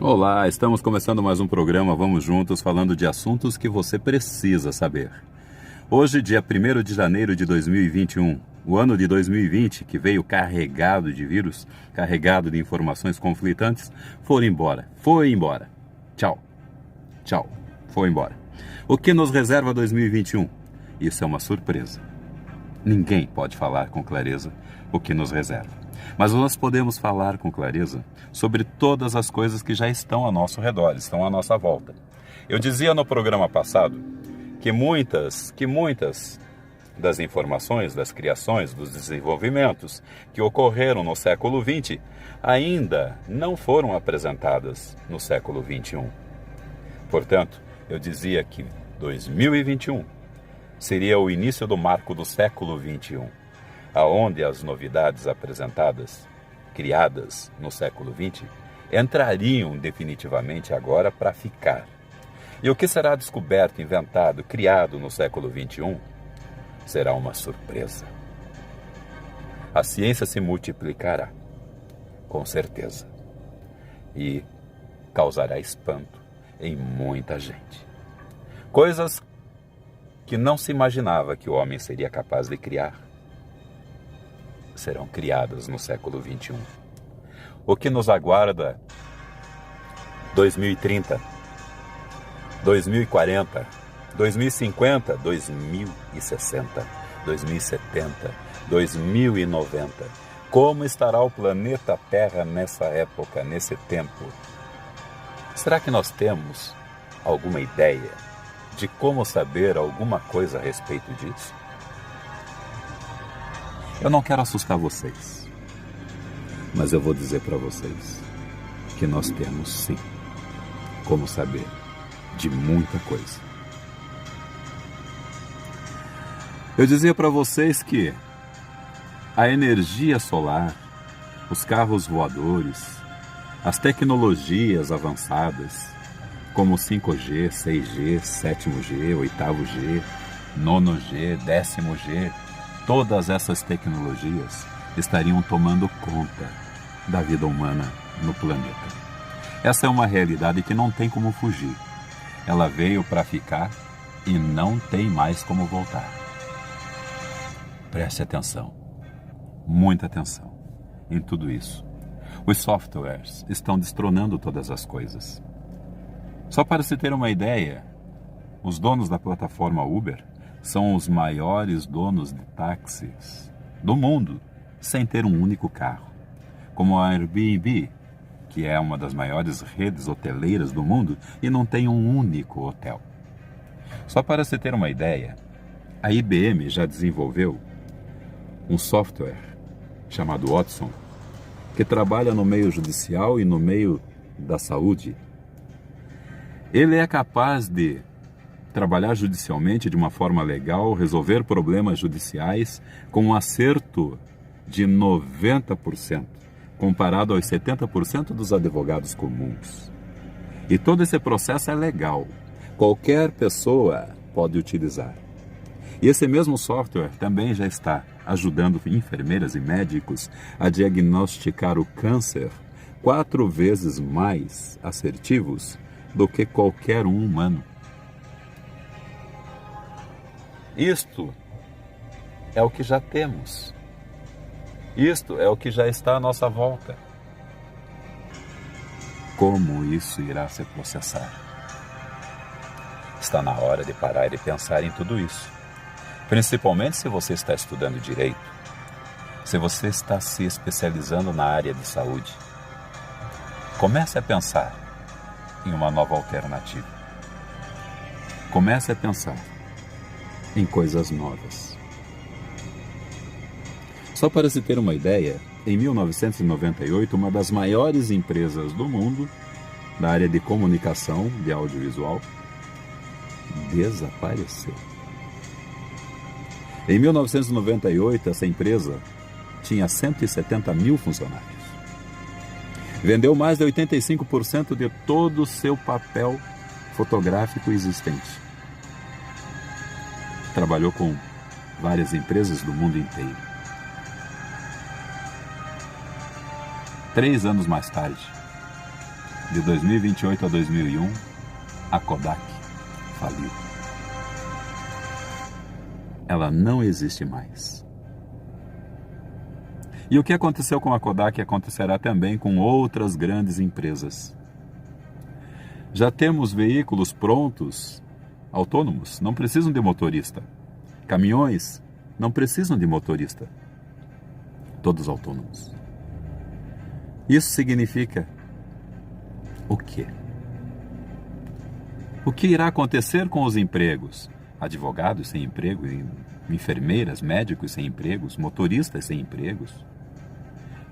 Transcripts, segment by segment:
Olá, estamos começando mais um programa Vamos Juntos, falando de assuntos que você precisa saber. Hoje, dia 1º de janeiro de 2021, o ano de 2020, que veio carregado de vírus, carregado de informações conflitantes, foi embora. Tchau, foi embora. O que nos reserva 2021? Isso é uma surpresa. Ninguém pode falar com clareza o que nos reserva. Mas nós podemos falar com clareza sobre todas as coisas que já estão ao nosso redor, estão à nossa volta. Eu dizia no programa passado que muitas das informações, das criações, dos desenvolvimentos que ocorreram no século XX ainda não foram apresentadas no século XXI. Portanto, eu dizia que 2021 seria o início do marco do século XXI, aonde as novidades apresentadas, criadas no século XX, entrariam definitivamente agora para ficar. E o que será descoberto, inventado, criado no século XXI, será uma surpresa. A ciência se multiplicará, com certeza, e causará espanto em muita gente. Coisas que não se imaginava que o homem seria capaz de criar, serão criadas no século XXI. O que nos aguarda 2030, 2040, 2050, 2060, 2070, 2090. Como estará o planeta Terra nessa época, nesse tempo? Será que nós temos alguma ideia de como saber alguma coisa a respeito disso? Eu não quero assustar vocês, mas eu vou dizer para vocês que nós temos sim como saber de muita coisa. Eu dizia para vocês que a energia solar, os carros voadores, as tecnologias avançadas, como 5G, 6G, 7G, 8G, 9G, 10G, todas essas tecnologias estariam tomando conta da vida humana no planeta. Essa é uma realidade que não tem como fugir. Ela veio para ficar e não tem mais como voltar. Preste atenção, muita atenção em tudo isso. Os softwares estão destronando todas as coisas. Só para se ter uma ideia, os donos da plataforma Uber são os maiores donos de táxis do mundo, sem ter um único carro. Como a Airbnb, que é uma das maiores redes hoteleiras do mundo e não tem um único hotel. Só para se ter uma ideia, a IBM já desenvolveu um software chamado Watson, que trabalha no meio judicial e no meio da saúde. Ele é capaz de trabalhar judicialmente de uma forma legal, resolver problemas judiciais com um acerto de 90%, comparado aos 70% dos advogados comuns. E todo esse processo é legal. Qualquer pessoa pode utilizar. E esse mesmo software também já está ajudando enfermeiras e médicos a diagnosticar o câncer 4 vezes mais assertivos do que qualquer um humano. Isto é o que já temos. Isto é o que já está à nossa volta. Como isso irá se processar? Está na hora de parar e pensar em tudo isso. Principalmente se você está estudando direito, se você está se especializando na área de saúde. Comece a pensar em uma nova alternativa. Comece a pensar em coisas novas. Só para se ter uma ideia, em 1998, uma das maiores empresas do mundo, da área de comunicação, de audiovisual, desapareceu. Em 1998, essa empresa tinha 170 mil funcionários. Vendeu mais de 85% de todo o seu papel fotográfico existente. Trabalhou com várias empresas do mundo inteiro. 3 anos mais tarde, de 2028 a 2001, a Kodak faliu. Ela não existe mais. E o que aconteceu com a Kodak acontecerá também com outras grandes empresas. Já temos veículos prontos, autônomos, não precisam de motorista. Caminhões não precisam de motorista. Todos autônomos. Isso significa o quê? O que irá acontecer com os empregos? Advogados sem emprego, enfermeiras, médicos sem empregos, motoristas sem empregos?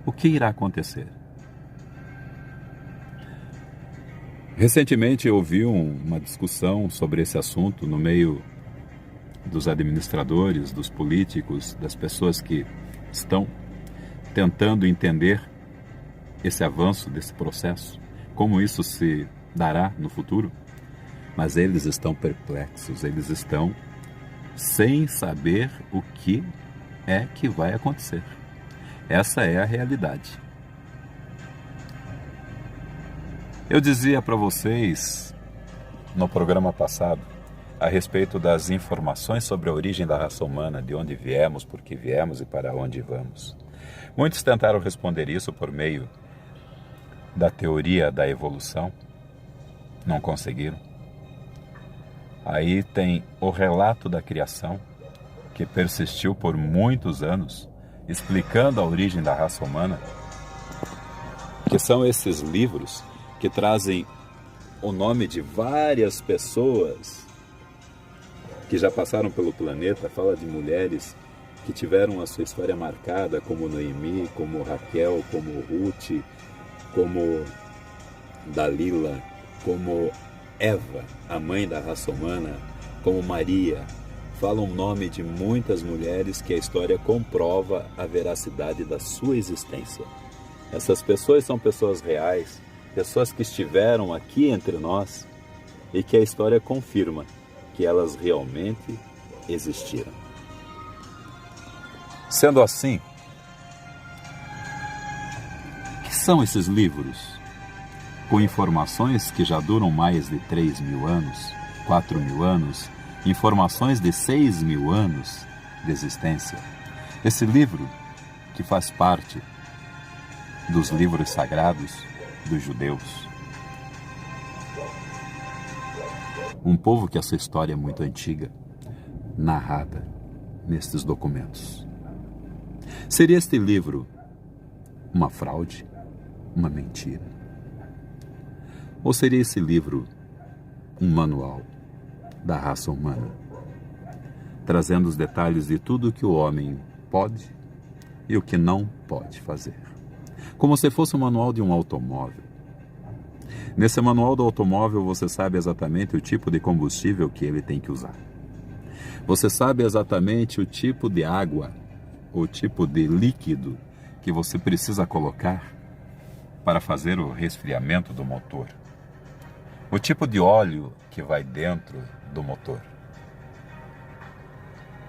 O que irá acontecer? Recentemente eu ouvi uma discussão sobre esse assunto no meio dos administradores, dos políticos, das pessoas que estão tentando entender esse avanço desse processo, como isso se dará no futuro. Mas eles estão perplexos, eles estão sem saber o que é que vai acontecer. Essa é a realidade. Eu dizia para vocês no programa passado a respeito das informações sobre a origem da raça humana, de onde viemos, por que viemos e para onde vamos. Muitos tentaram responder isso por meio da teoria da evolução, não conseguiram. Aí tem o relato da criação, que persistiu por muitos anos, explicando a origem da raça humana, que são esses livros que trazem o nome de várias pessoas que já passaram pelo planeta, fala de mulheres que tiveram a sua história marcada, como Noemi, como Raquel, como Ruth, como Dalila, como Eva, a mãe da raça humana, como Maria. Fala o nome de muitas mulheres que a história comprova a veracidade da sua existência. Essas pessoas são pessoas reais, pessoas que estiveram aqui entre nós e que a história confirma que elas realmente existiram. Sendo assim, o que são esses livros? Com informações que já duram mais de 3.000 anos, 4.000 anos, informações de 6.000 anos de existência. Esse livro, que faz parte dos livros sagrados dos judeus. Um povo que a sua história é muito antiga, narrada nestes documentos. Seria este livro uma fraude, uma mentira? Ou seria esse livro um manual da raça humana, trazendo os detalhes de tudo o que o homem pode e o que não pode fazer? Como se fosse um manual de um automóvel. Nesse manual do automóvel você sabe exatamente o tipo de combustível que ele tem que usar. Você sabe exatamente o tipo de água, o tipo de líquido que você precisa colocar para fazer o resfriamento do motor. O tipo de óleo que vai dentro do motor.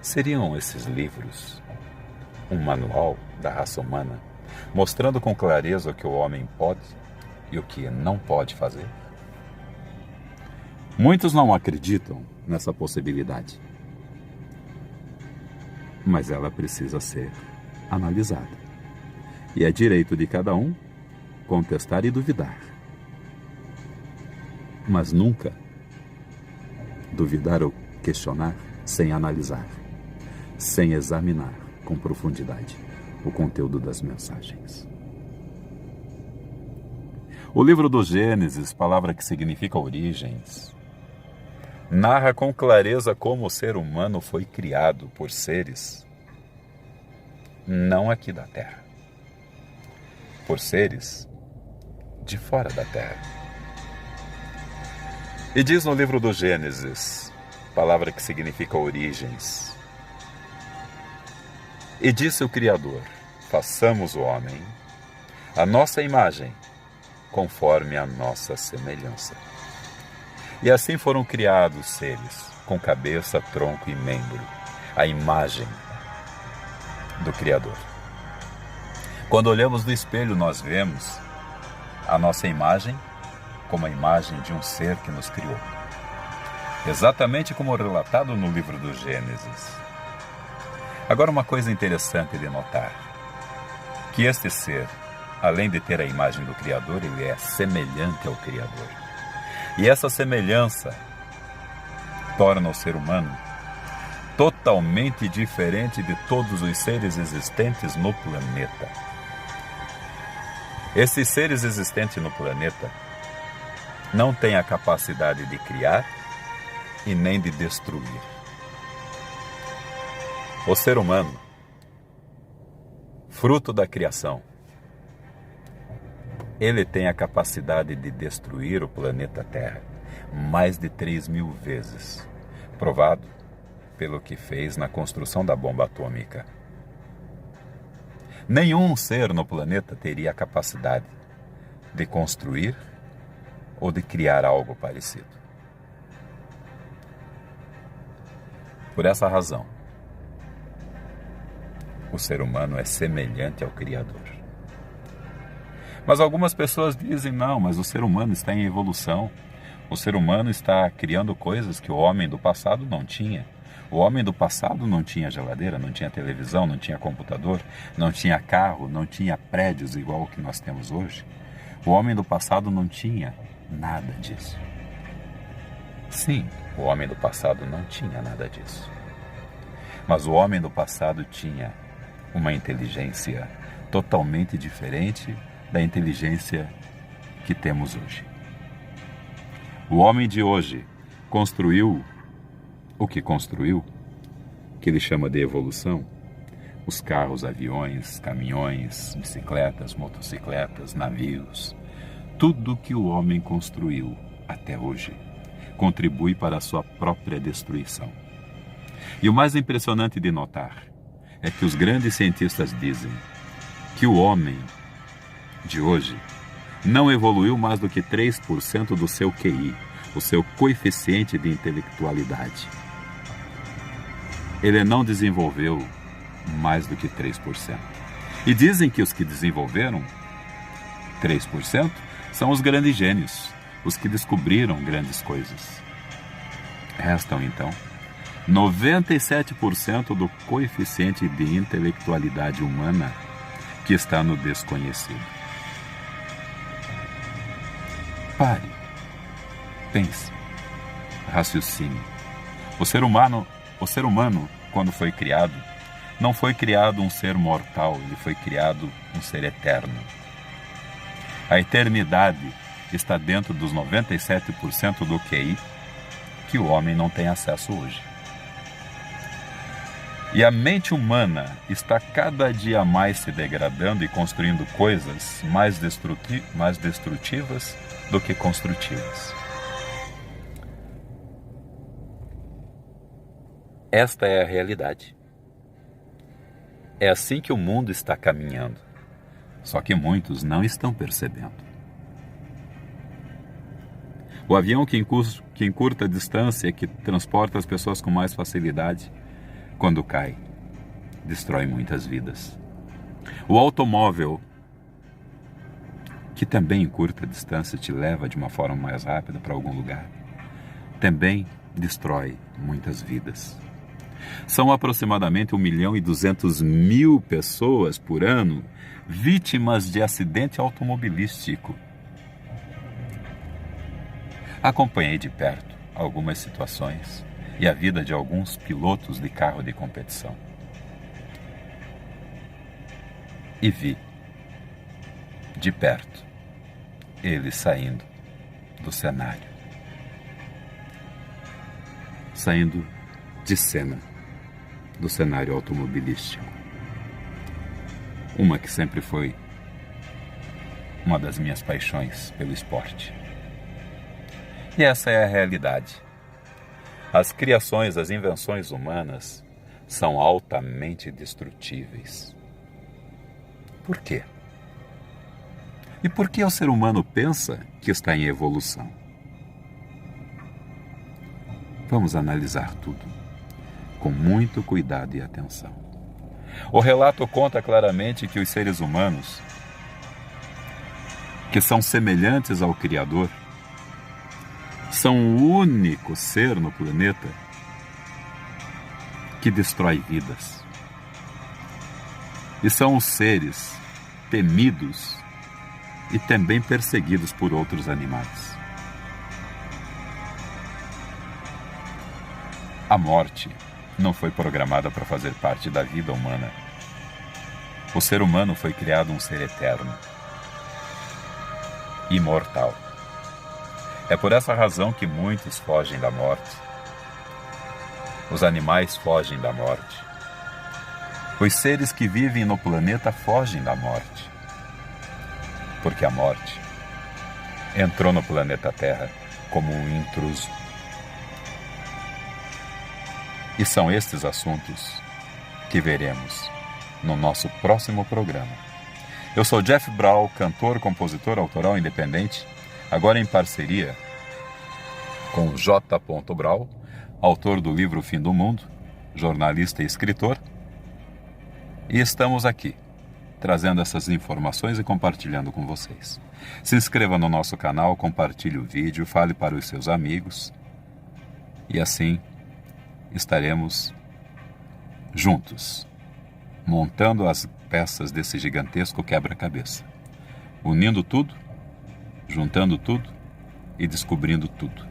Seriam esses livros um manual da raça humana, mostrando com clareza o que o homem pode e o que não pode fazer? Muitos não acreditam nessa possibilidade, mas ela precisa ser analisada. E é direito de cada um contestar e duvidar. Mas nunca duvidar ou questionar sem analisar, sem examinar com profundidade o conteúdo das mensagens. O livro do Gênesis, palavra que significa origens, narra com clareza como o ser humano foi criado por seres não aqui da Terra, por seres de fora da Terra. E diz no livro do Gênesis, palavra que significa origens, e disse o Criador: façamos o homem à nossa imagem, conforme a nossa semelhança. E assim foram criados seres, com cabeça, tronco e membro, a imagem do Criador. Quando olhamos no espelho, nós vemos a nossa imagem como a imagem de um ser que nos criou. Exatamente como relatado no livro do Gênesis. Agora, uma coisa interessante de notar, que este ser, além de ter a imagem do Criador, ele é semelhante ao Criador. E essa semelhança torna o ser humano totalmente diferente de todos os seres existentes no planeta. Esses seres existentes no planeta não têm a capacidade de criar e nem de destruir. O ser humano, fruto da criação, ele tem a capacidade de destruir o planeta Terra mais de 3.000 vezes, provado pelo que fez na construção da bomba atômica. Nenhum ser no planeta teria a capacidade de construir ou de criar algo parecido. Por essa razão, o ser humano é semelhante ao Criador. Mas algumas pessoas dizem, não, mas o ser humano está em evolução. O ser humano está criando coisas que o homem do passado não tinha. O homem do passado não tinha geladeira, não tinha televisão, não tinha computador, não tinha carro, não tinha prédios igual o que nós temos hoje. O homem do passado não tinha nada disso. Sim, o homem do passado não tinha nada disso. Mas o homem do passado tinha uma inteligência totalmente diferente da inteligência que temos hoje. O homem de hoje construiu o que construiu, que ele chama de evolução, os carros, aviões, caminhões, bicicletas, motocicletas, navios, tudo que o homem construiu até hoje contribui para a sua própria destruição. E o mais impressionante de notar é que os grandes cientistas dizem que o homem de hoje não evoluiu mais do que 3% do seu QI, o seu coeficiente de intelectualidade. Ele não desenvolveu mais do que 3%. E dizem que os que desenvolveram 3% são os grandes gênios, os que descobriram grandes coisas. Restam, então, 97% do coeficiente de intelectualidade humana que está no desconhecido. Pare, pense, raciocine. O ser humano, quando foi criado, não foi criado um ser mortal, ele foi criado um ser eterno. A eternidade está dentro dos 97% do QI que o homem não tem acesso hoje. E a mente humana está cada dia mais se degradando e construindo coisas mais destrutivas do que construtivas. Esta é a realidade. É assim que o mundo está caminhando. Só que muitos não estão percebendo. O avião que encurta a distância, que transporta as pessoas com mais facilidade, quando cai, destrói muitas vidas. O automóvel, que também encurta a distância, te leva de uma forma mais rápida para algum lugar, também destrói muitas vidas. São aproximadamente 1.200.000 pessoas por ano vítimas de acidente automobilístico. Acompanhei de perto algumas situações e a vida de alguns pilotos de carro de competição. E vi, de perto, eles saindo do cenário. Saindo de cena do cenário automobilístico. Uma que sempre foi uma das minhas paixões pelo esporte. E essa é a realidade. As criações, as invenções humanas são altamente destrutíveis. Por quê? E por que o ser humano pensa que está em evolução? Vamos analisar tudo com muito cuidado e atenção. O relato conta claramente que os seres humanos, que são semelhantes ao Criador, são o único ser no planeta que destrói vidas. E são os seres temidos e também perseguidos por outros animais. A morte não foi programada para fazer parte da vida humana. O ser humano foi criado um ser eterno, imortal. É por essa razão que muitos fogem da morte. Os animais fogem da morte. Os seres que vivem no planeta fogem da morte. Porque a morte entrou no planeta Terra como um intruso. E são estes assuntos que veremos no nosso próximo programa. Eu sou Jeff Brau, cantor, compositor, autoral independente, agora em parceria com J. Brau, autor do livro Fim do Mundo, jornalista e escritor. E estamos aqui, trazendo essas informações e compartilhando com vocês. Se inscreva no nosso canal, compartilhe o vídeo, fale para os seus amigos. E assim estaremos juntos, montando as peças desse gigantesco quebra-cabeça, unindo tudo, juntando tudo e descobrindo tudo.